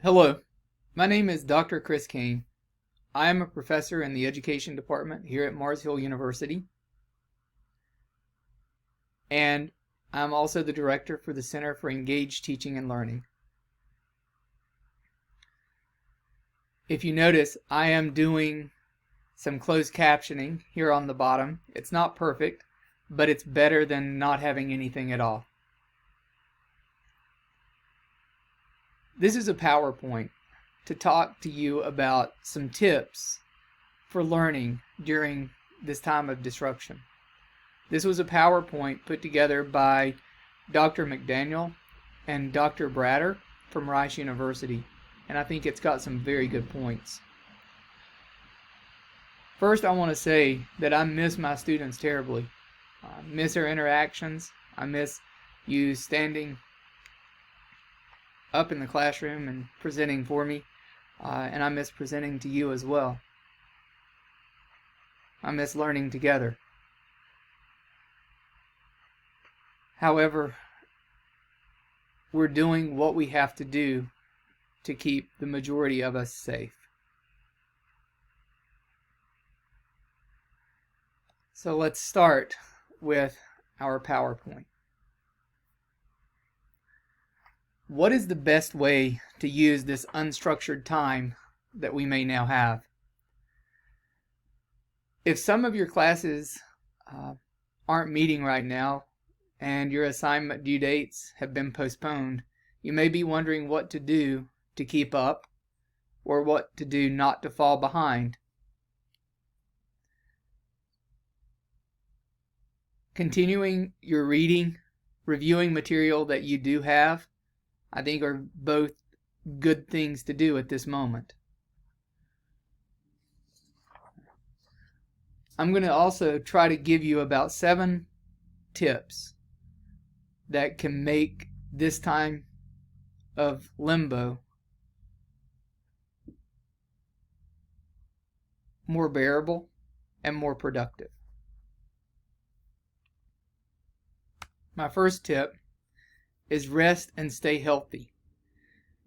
Hello, my name is Dr. Chris Kane. I am a professor in the education department here at Mars Hill University, and I'm also the director for the Center for Engaged Teaching and Learning. If you notice, I am doing some closed captioning here on the bottom. It's not perfect, but it's better than not having anything at all. This is a PowerPoint to talk to you about some tips for learning during this time of disruption. This was a PowerPoint put together by Dr. McDaniel and Dr. Bratter from Rice University, and I think it's got some very good points. First, I want to say that I miss my students terribly. I miss our interactions. I miss you standing up in the classroom and presenting for me, and I miss presenting to you as well. I miss learning together. However, we're doing what we have to do to keep the majority of us safe. So let's start with our PowerPoint. What is the best way to use this unstructured time that we may now have? If some of your classes aren't meeting right now and your assignment due dates have been postponed, you may be wondering what to do to keep up or what to do not to fall behind. Continuing your reading, reviewing material that you do have, I think are both good things to do at this moment. I'm going to also try to give you about 7 tips that can make this time of limbo more bearable and more productive. My first tip is rest and stay healthy.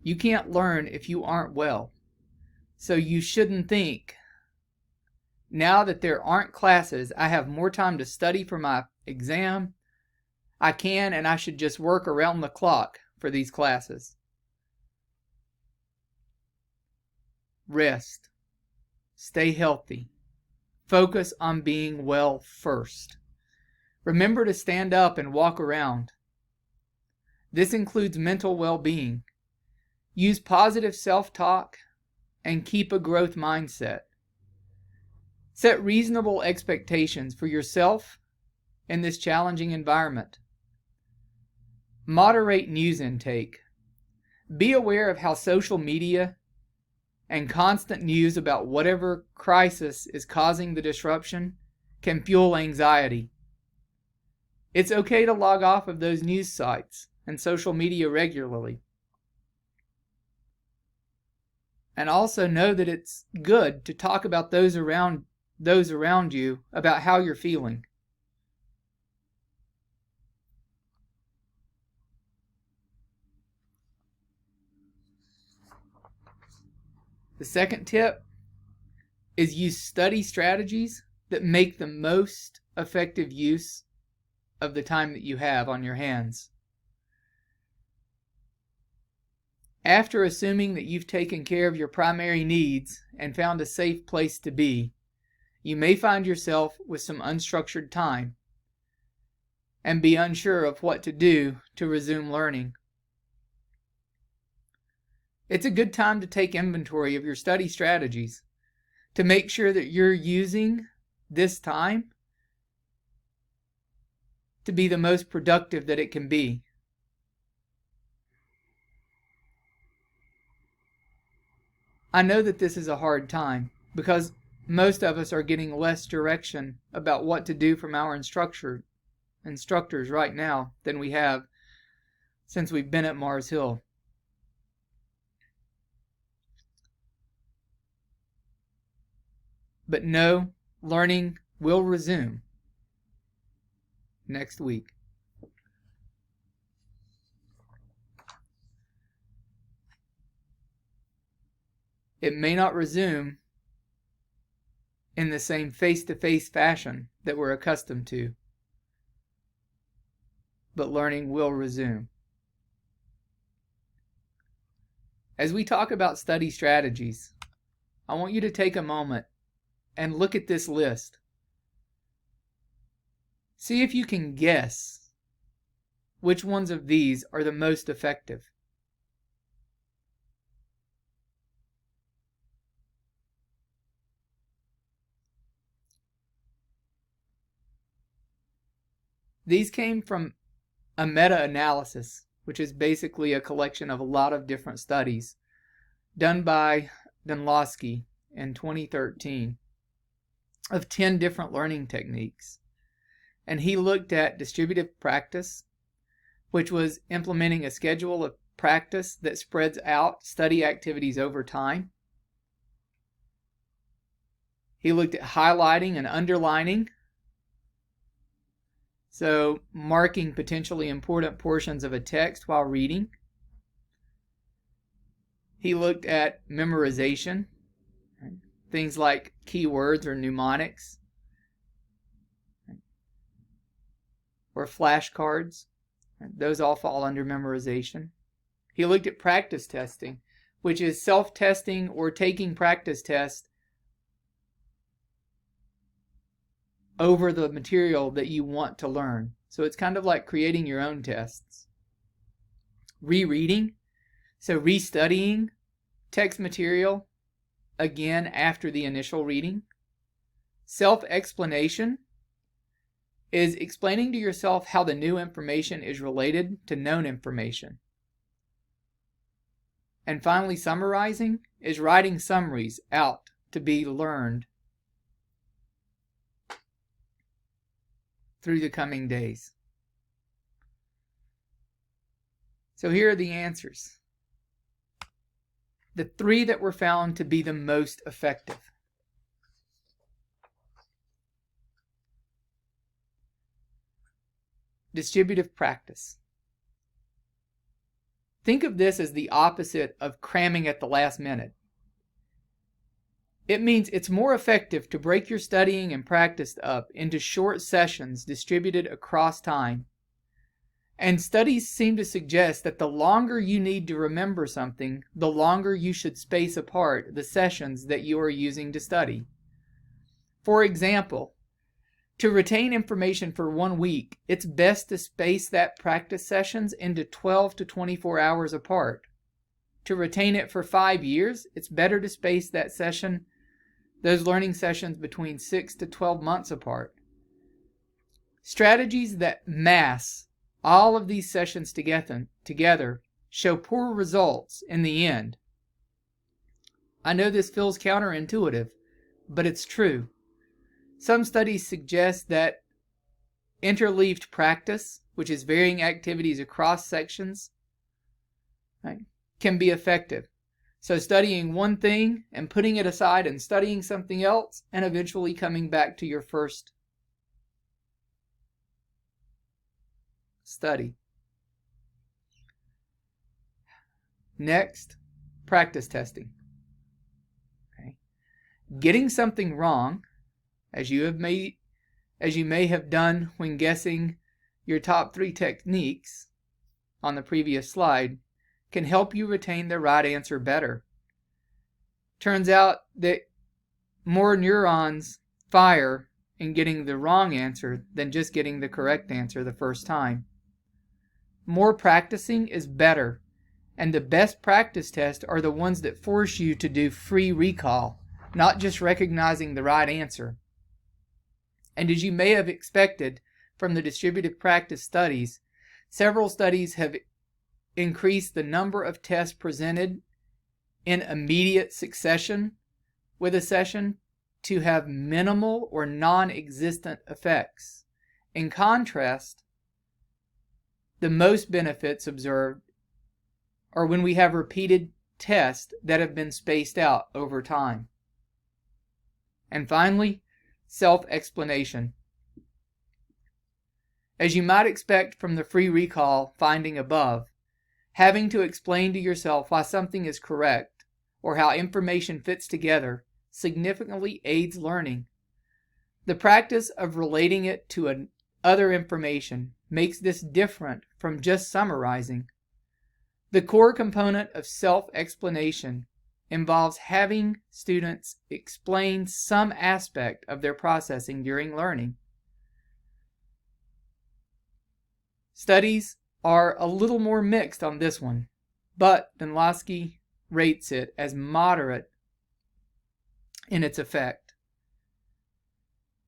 You can't learn if you aren't well. So you shouldn't think, now that there aren't classes, I have more time to study for my exam. I can and I should just work around the clock for these classes. Rest. Stay healthy. Focus on being well first. Remember to stand up and walk around. This includes mental well-being. Use positive self-talk and keep a growth mindset. Set reasonable expectations for yourself in this challenging environment. Moderate news intake. Be aware of how social media and constant news about whatever crisis is causing the disruption can fuel anxiety. It's okay to log off of those news sites and social media regularly. And also know that it's good to talk about those around you about how you're feeling. The second tip is use study strategies that make the most effective use of the time that you have on your hands. After assuming that you've taken care of your primary needs and found a safe place to be, you may find yourself with some unstructured time and be unsure of what to do to resume learning. It's a good time to take inventory of your study strategies to make sure that you're using this time to be the most productive that it can be. I know that this is a hard time because most of us are getting less direction about what to do from our instructors right now than we have since we've been at Mars Hill. But no, learning will resume next week. it may not resume in the same face-to-face fashion that we're accustomed to, but learning will resume. As we talk about study strategies, I want you to take a moment and look at this list. See if you can guess which ones of these are the most effective. These came from a meta-analysis, which is basically a collection of a lot of different studies done by Dunlosky in 2013 of 10 different learning techniques. And he looked at distributive practice, which was implementing a schedule of practice that spreads out study activities over time. He looked at highlighting and underlining, so marking potentially important portions of a text while reading. He looked at memorization, things like keywords or mnemonics, or flashcards. Those all fall under memorization. He looked at practice testing, which is self-testing or taking practice tests over the material that you want to learn. So it's kind of like creating your own tests. Rereading, so restudying text material again after the initial reading. Self-explanation is explaining to yourself how the new information is related to known information. And finally, summarizing is writing summaries out to be learned through the coming days. So here are the answers. The 3 that were found to be the most effective. Distributive practice. Think of this as the opposite of cramming at the last minute. It means it's more effective to break your studying and practice up into short sessions distributed across time. And studies seem to suggest that the longer you need to remember something, the longer you should space apart the sessions that you are using to study. For example, to retain information for 1 week, it's best to space that practice sessions into 12 to 24 hours apart. To retain it for 5 years, it's better to space those learning sessions between 6 to 12 months apart. Strategies that mass all of these sessions together show poor results in the end. I know this feels counterintuitive, but it's true. Some studies suggest that interleaved practice, which is varying activities across sections, right, can be effective. So studying one thing and putting it aside and studying something else and eventually coming back to your first study. Next, practice testing. Okay. Getting something wrong, as you may have done when guessing your top 3 techniques on the previous slide, can help you retain the right answer better. Turns out that more neurons fire in getting the wrong answer than just getting the correct answer the first time. More practicing is better, and the best practice tests are the ones that force you to do free recall, not just recognizing the right answer. And as you may have expected from the distributive practice studies, several studies have increased the number of tests presented in immediate succession with a session to have minimal or non-existent effects. In contrast, the most benefits observed are when we have repeated tests that have been spaced out over time. And finally, self-explanation. As you might expect from the free recall finding above, having to explain to yourself why something is correct or how information fits together significantly aids learning. The practice of relating it to other information makes this different from just summarizing. The core component of self-explanation involves having students explain some aspect of their processing during learning. Studies are a little more mixed on this one, but Dunlosky rates it as moderate in its effect.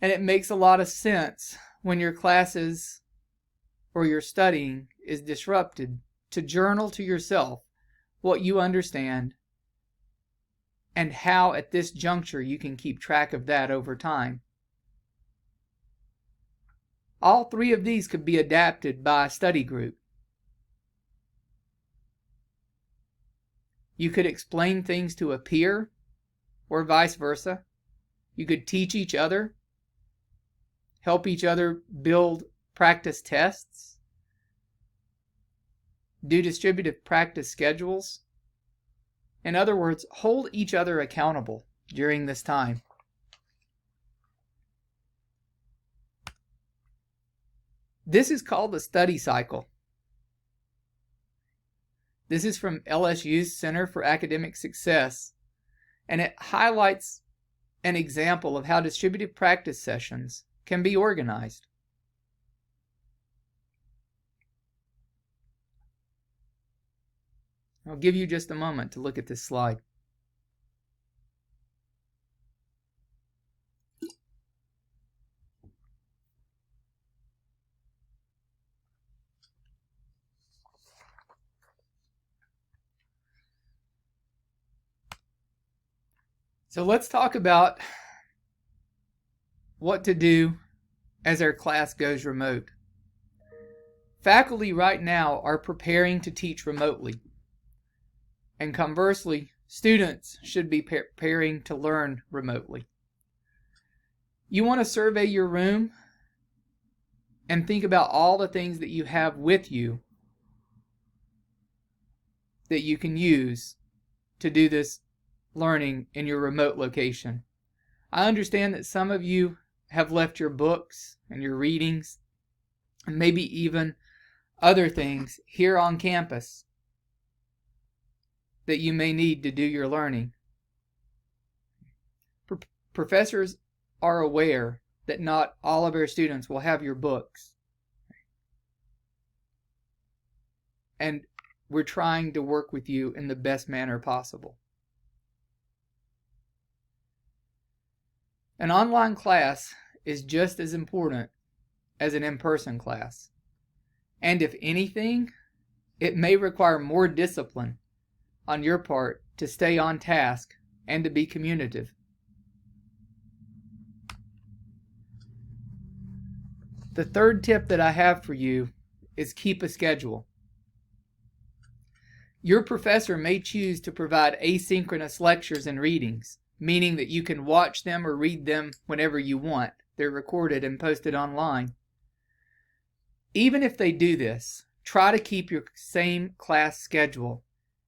And it makes a lot of sense when your classes or your studying is disrupted to journal to yourself what you understand and how at this juncture you can keep track of that over time. All three of these could be adapted by a study group. You could explain things to a peer or vice versa. You could teach each other, help each other build practice tests, do distributive practice schedules. In other words, hold each other accountable during this time. This is called the study cycle. This is from LSU's Center for Academic Success, and it highlights an example of how distributive practice sessions can be organized. I'll give you just a moment to look at this slide. So let's talk about what to do as our class goes remote. Faculty right now are preparing to teach remotely. And conversely, students should be preparing to learn remotely. You want to survey your room and think about all the things that you have with you that you can use to do this learning in your remote location. I understand that some of you have left your books and your readings and maybe even other things here on campus that you may need to do your learning. Professors are aware that not all of our students will have your books. And we're trying to work with you in the best manner possible. An online class is just as important as an in-person class. And if anything, it may require more discipline on your part to stay on task and to be communicative. The third tip that I have for you is keep a schedule. Your professor may choose to provide asynchronous lectures and readings, meaning that you can watch them or read them whenever you want. They're recorded and posted online. Even if they do this, try to keep your same class schedule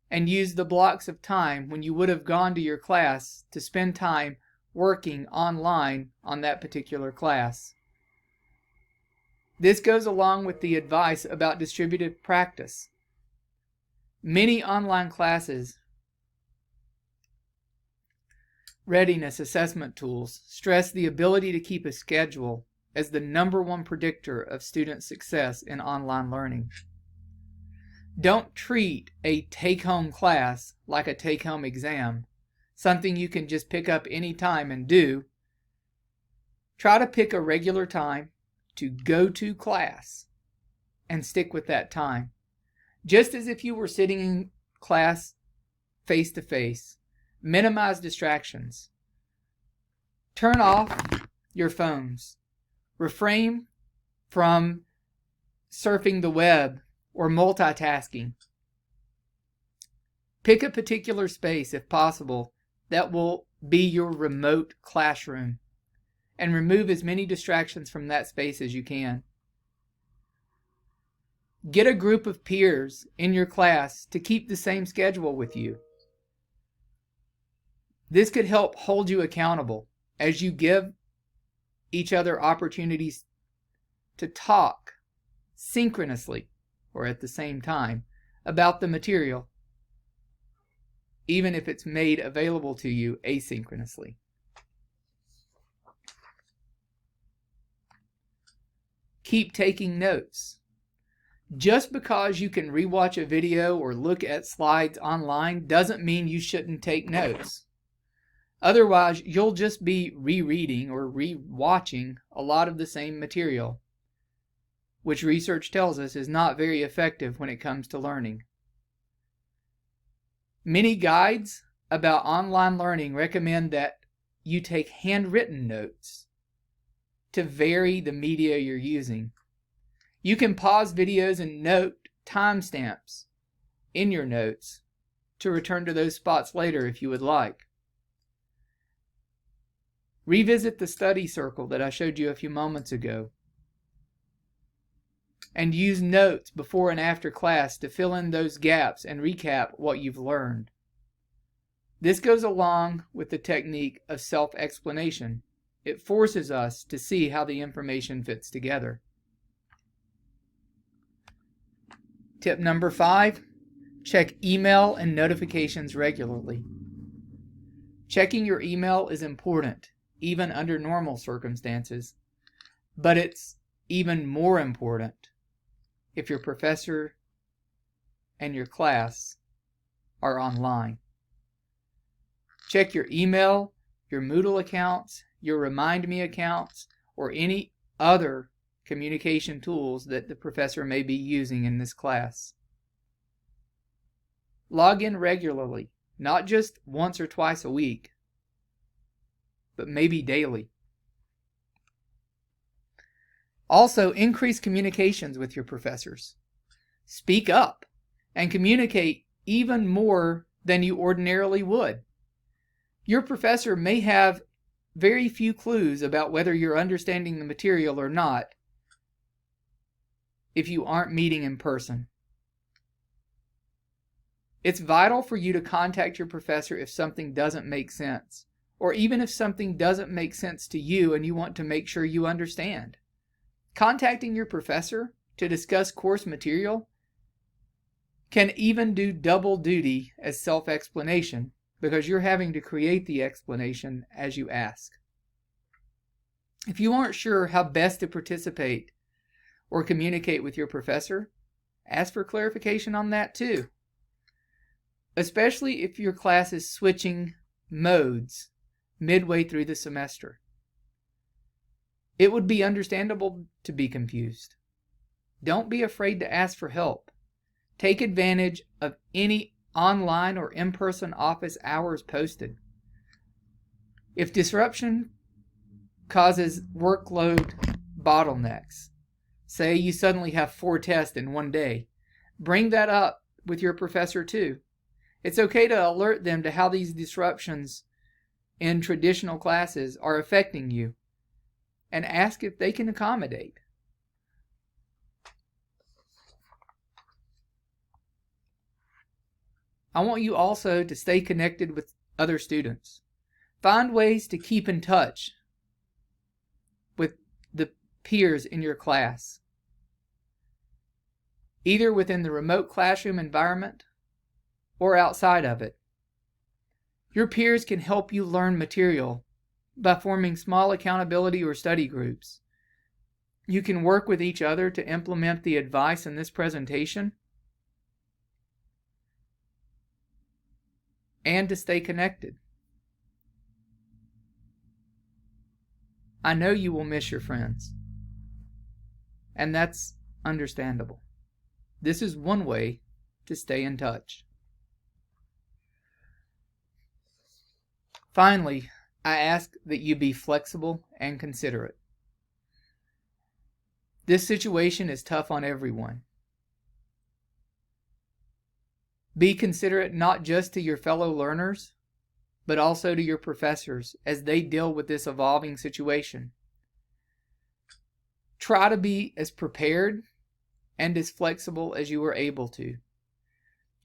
and use the blocks of time when you would have gone to your class to spend time working online on that particular class. This goes along with the advice about distributive practice. Many online classes, readiness assessment tools stress the ability to keep a schedule as the #1 predictor of student success in online learning. Don't treat a take-home class like a take-home exam, something you can just pick up any time and do. Try to pick a regular time to go to class and stick with that time, just as if you were sitting in class face to face. Minimize distractions. Turn off your phones. Refrain from surfing the web or multitasking. Pick a particular space, if possible, that will be your remote classroom, and remove as many distractions from that space as you can. Get a group of peers in your class to keep the same schedule with you. This could help hold you accountable as you give each other opportunities to talk synchronously or at the same time about the material, even if it's made available to you asynchronously. Keep taking notes. Just because you can rewatch a video or look at slides online doesn't mean you shouldn't take notes. Otherwise, you'll just be rereading or rewatching a lot of the same material, which research tells us is not very effective when it comes to learning. Many guides about online learning recommend that you take handwritten notes to vary the media you're using. You can pause videos and note timestamps in your notes to return to those spots later if you would like. Revisit the study circle that I showed you a few moments ago, and use notes before and after class to fill in those gaps and recap what you've learned. This goes along with the technique of self-explanation. It forces us to see how the information fits together. Tip number 5, check email and notifications regularly. Checking your email is important, even under normal circumstances, but it's even more important if your professor and your class are online. Check your email, your Moodle accounts, your Remind Me accounts, or any other communication tools that the professor may be using in this class. Log in regularly, not just once or twice a week, but maybe daily. Also, increase communications with your professors. Speak up and communicate even more than you ordinarily would. Your professor may have very few clues about whether you're understanding the material or not if you aren't meeting in person. It's vital for you to contact your professor if something doesn't make sense, or even if something doesn't make sense to you and you want to make sure you understand. Contacting your professor to discuss course material can even do double duty as self-explanation, because you're having to create the explanation as you ask. If you aren't sure how best to participate or communicate with your professor, ask for clarification on that too. Especially if your class is switching modes midway through the semester. It would be understandable to be confused. Don't be afraid to ask for help. Take advantage of any online or in-person office hours posted. If disruption causes workload bottlenecks, say you suddenly have 4 tests in one day, bring that up with your professor too. It's okay to alert them to how these disruptions in traditional classes are affecting you, and ask if they can accommodate. I want you also to stay connected with other students. Find ways to keep in touch with the peers in your class, either within the remote classroom environment or outside of it. Your peers can help you learn material by forming small accountability or study groups. You can work with each other to implement the advice in this presentation and to stay connected. I know you will miss your friends, and that's understandable. This is one way to stay in touch. Finally, I ask that you be flexible and considerate. This situation is tough on everyone. Be considerate not just to your fellow learners, but also to your professors as they deal with this evolving situation. Try to be as prepared and as flexible as you are able to.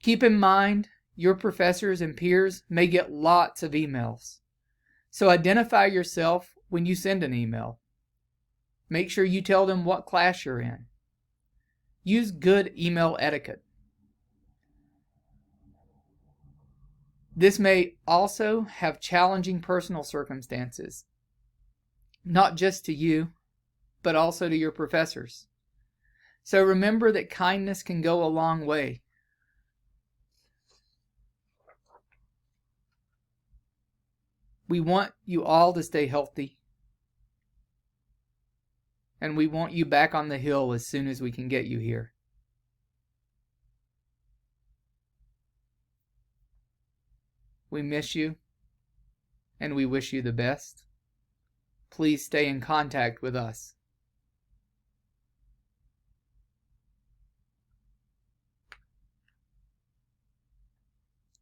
Keep in mind Your professors and peers may get lots of emails. So identify yourself when you send an email. Make sure you tell them what class you're in. Use good email etiquette. This may also have challenging personal circumstances, not just to you, but also to your professors. So remember that kindness can go a long way. We want you all to stay healthy, and we want you back on the hill as soon as we can get you here. We miss you, and we wish you the best. Please stay in contact with us.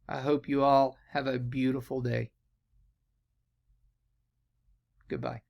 I hope you all have a beautiful day. Goodbye.